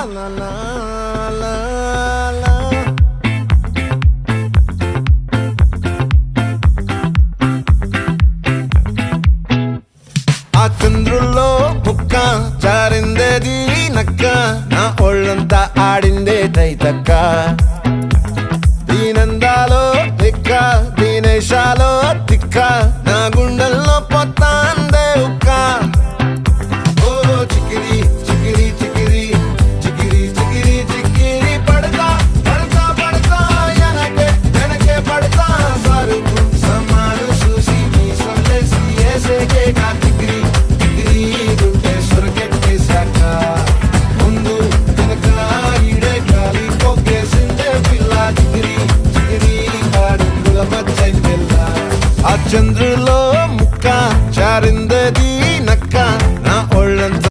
la la la la. ఆ చంద్రుల్లో ముక్క చారిందేది నక్క నా ఒళ్ళంతా ఆడిందే తైతక్క